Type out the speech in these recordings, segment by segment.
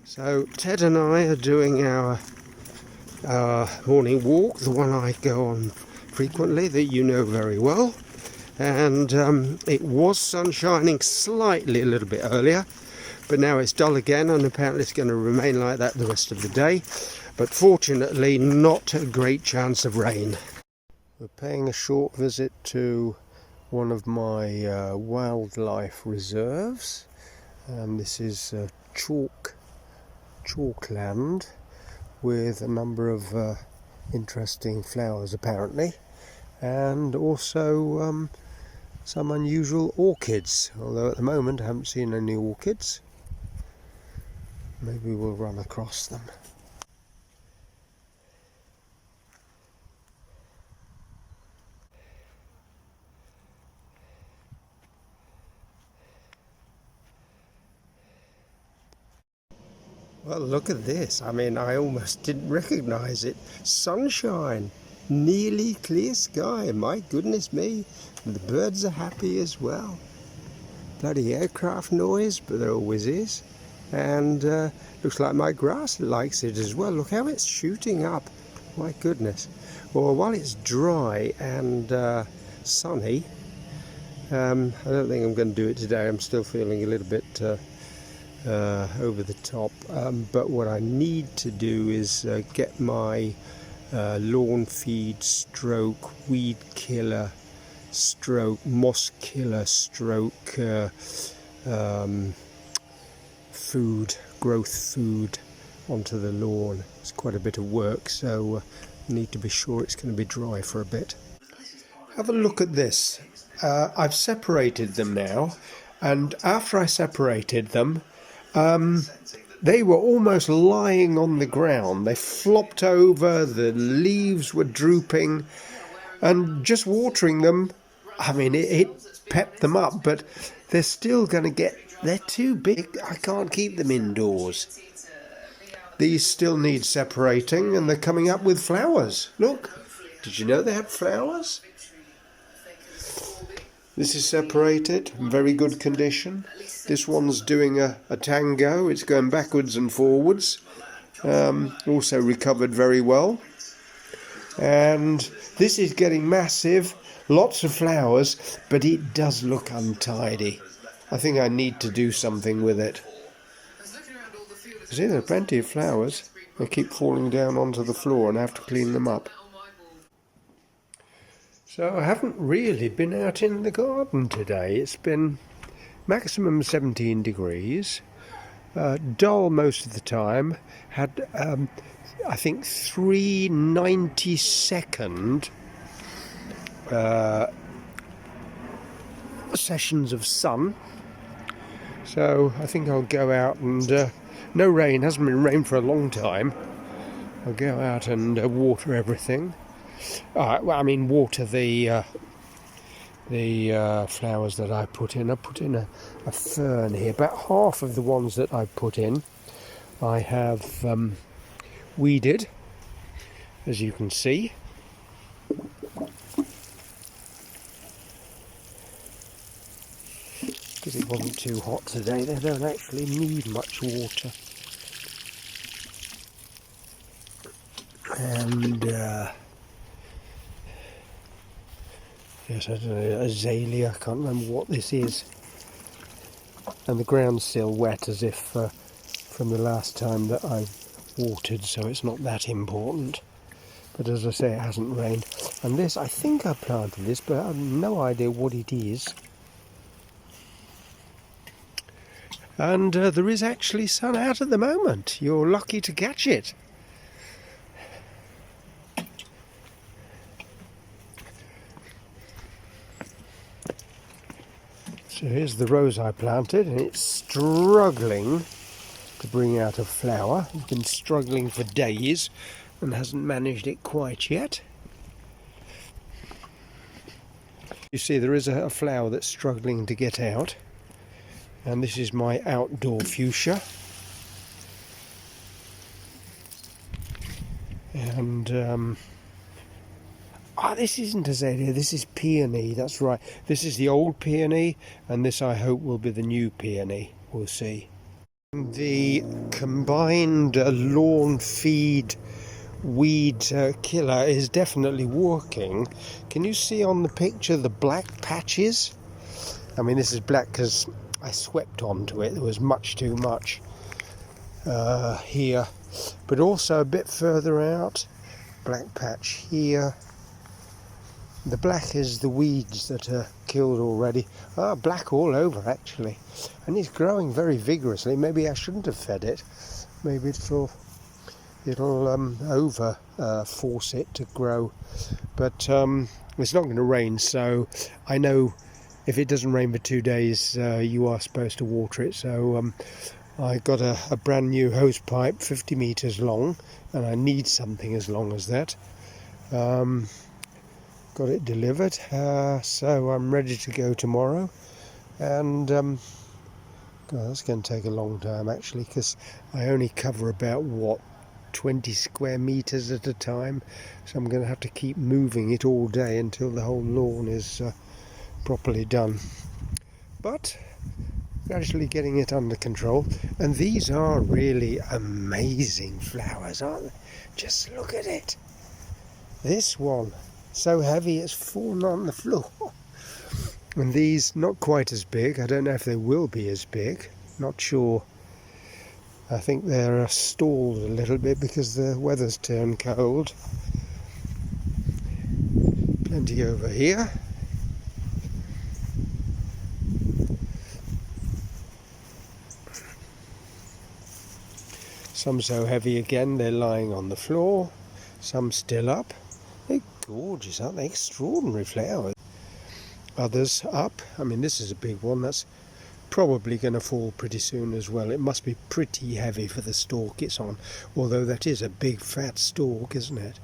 So Ted and I are doing our morning walk, the one I go on frequently, that you know very well. And it was sun shining slightly a little bit earlier, but now it's dull again, and apparently it's going to remain like that the rest of the day. But fortunately, not a great chance of rain. We're paying a short visit to one of my wildlife reserves, and this is chalkland with a number of interesting flowers apparently, and also some unusual orchids, although at the moment I haven't seen any orchids. Maybe we'll run across them. Well, look at this. I mean, I almost didn't recognise it. Sunshine, nearly clear sky. My goodness me. And the birds are happy as well. Bloody aircraft noise, but there always is. And looks like my grass likes it as well. Look how it's shooting up. My goodness. Well, while it's dry and sunny, I don't think I'm going to do it today. I'm still feeling a little bit over the top, but what I need to do is get my lawn feed stroke weed killer stroke moss killer stroke growth food onto the lawn. It's quite a bit of work, so I need to be sure it's going to be dry for a bit. Have a look at this. I've separated them now, and after I separated them, they were almost lying on the ground. They flopped over, the leaves were drooping, and just watering them, I mean, it pepped them up, but they're still going to they're too big. I can't keep them indoors. These still need separating, and they're coming up with flowers. Look, did you know they had flowers? This is separated, in very good condition. This one's doing a tango, it's going backwards and forwards. Also recovered very well. And this is getting massive, lots of flowers, but it does look untidy. I think I need to do something with it. See, there are plenty of flowers. They keep falling down onto the floor and I have to clean them up. So I haven't really been out in the garden today. It's been maximum 17 degrees, dull most of the time. Had I think 3 90-second sessions of sun. So I think I'll go out and no rain, hasn't been rain for a long time. I'll go out and water everything. Well, I mean, water the flowers that I put in. I put in a fern here. About half of the ones that I put in, I have weeded, as you can see. Because it wasn't too hot today, they don't actually need much water. And yes, I don't know, azalea, I can't remember what this is. And the ground's still wet as if from the last time that I watered, so it's not that important. But as I say, it hasn't rained. And this, I think I planted this, but I have no idea what it is. And there is actually sun out at the moment. You're lucky to catch it. So here's the rose I planted, and it's struggling to bring out a flower. It's been struggling for days and hasn't managed it quite yet. You see, there is a flower that's struggling to get out, and this is my outdoor fuchsia. And this isn't azalea, this is peony, that's right. This is the old peony, and this I hope will be the new peony. We'll see. The combined lawn feed weed killer is definitely working. Can you see on the picture the black patches? I mean, this is black because I swept onto it. There was much too much here, but also a bit further out, black patch here. The black is the weeds that are killed already. Black all over actually, and it's growing very vigorously. Maybe I shouldn't have fed it. Maybe it'll over force it to grow. But it's not going to rain, so I know if it doesn't rain for 2 days, you are supposed to water it. So I got a brand new hose pipe, 50 meters long, and I need something as long as that. Got it delivered, so I'm ready to go tomorrow. And God, that's going to take a long time actually, because I only cover about 20 square meters at a time, so I'm going to have to keep moving it all day until the whole lawn is properly done. But gradually getting it under control. And these are really amazing flowers, aren't they? Just look at it. This one, so heavy it's fallen on the floor. And these not quite as big. I don't know if they will be as big, not sure. I think they're stalled a little bit because the weather's turned cold. Plenty over here. Some so heavy again they're lying on the floor. Some still up. They're gorgeous, aren't they? Extraordinary flowers. Others up. I mean, this is a big one. That's probably going to fall pretty soon as well. It must be pretty heavy for the stalk it's on, although that is a big fat stalk, isn't it?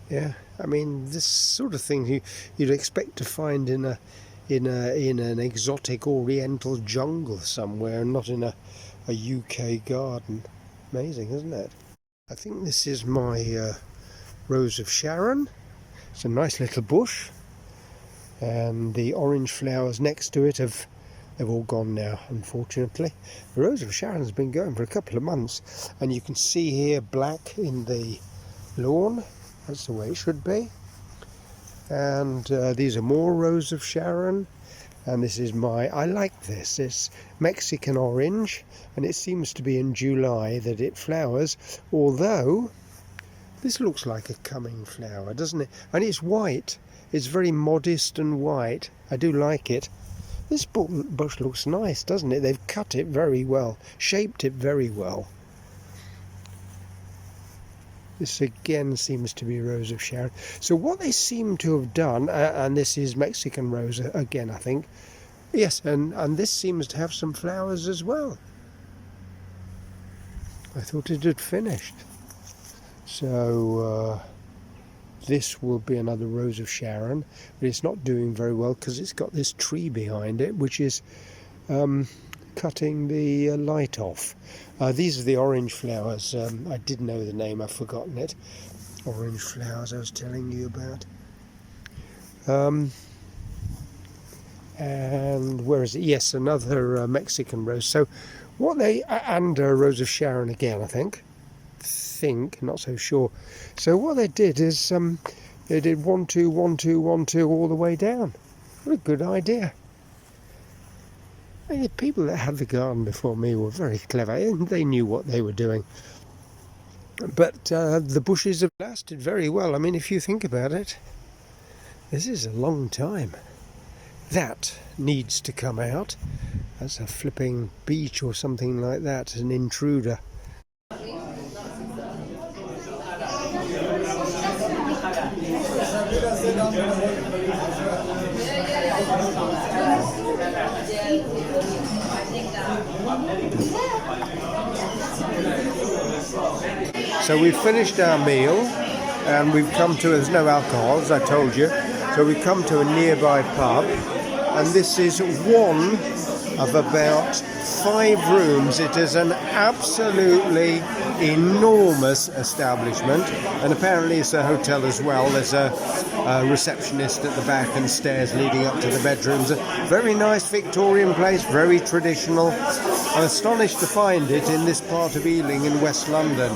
Yeah, I mean, this sort of thing you'd expect to find in an exotic oriental jungle somewhere, not in a UK garden. Amazing, isn't it? I think this is my Rose of Sharon. It's a nice little bush, and the orange flowers next to it they've all gone now, unfortunately. The Rose of Sharon's been going for a couple of months, and you can see here black in the lawn. That's the way it should be. And these are more Rose of Sharon. And this is I like this. It's Mexican orange, and it seems to be in July that it flowers, although this looks like a coming flower, doesn't it? And it's white. It's very modest and white. I do like it. This bush looks nice, doesn't it? They've cut it very well, shaped it very well. This again seems to be Rose of Sharon. So what they seem to have done, and this is Mexican Rose again, I think. Yes, and this seems to have some flowers as well. I thought it had finished. So this will be another Rose of Sharon, but it's not doing very well because it's got this tree behind it, which is cutting the light off. These are the orange flowers. I did know the name, I've forgotten it. Orange flowers I was telling you about. And where is it? Yes, another Mexican rose. So what they, and Rose of Sharon again, I think, not so sure. So what they did is they did 1, 2, 1, 2, 1, 2 all the way down. What a good idea. And the people that had the garden before me were very clever, and they knew what they were doing. But the bushes have lasted very well. I mean, if you think about it, this is a long time. That needs to come out. That's a flipping beech or something like that, an intruder. So we've finished our meal and we've come to, there's no alcohol as I told you, so we've come to a nearby pub, and this is one of about 5 rooms. It is an absolutely enormous establishment, and apparently it's a hotel as well. There's a receptionist at the back and stairs leading up to the bedrooms. A very nice Victorian place, very traditional. I'm astonished to find it in this part of Ealing in West London.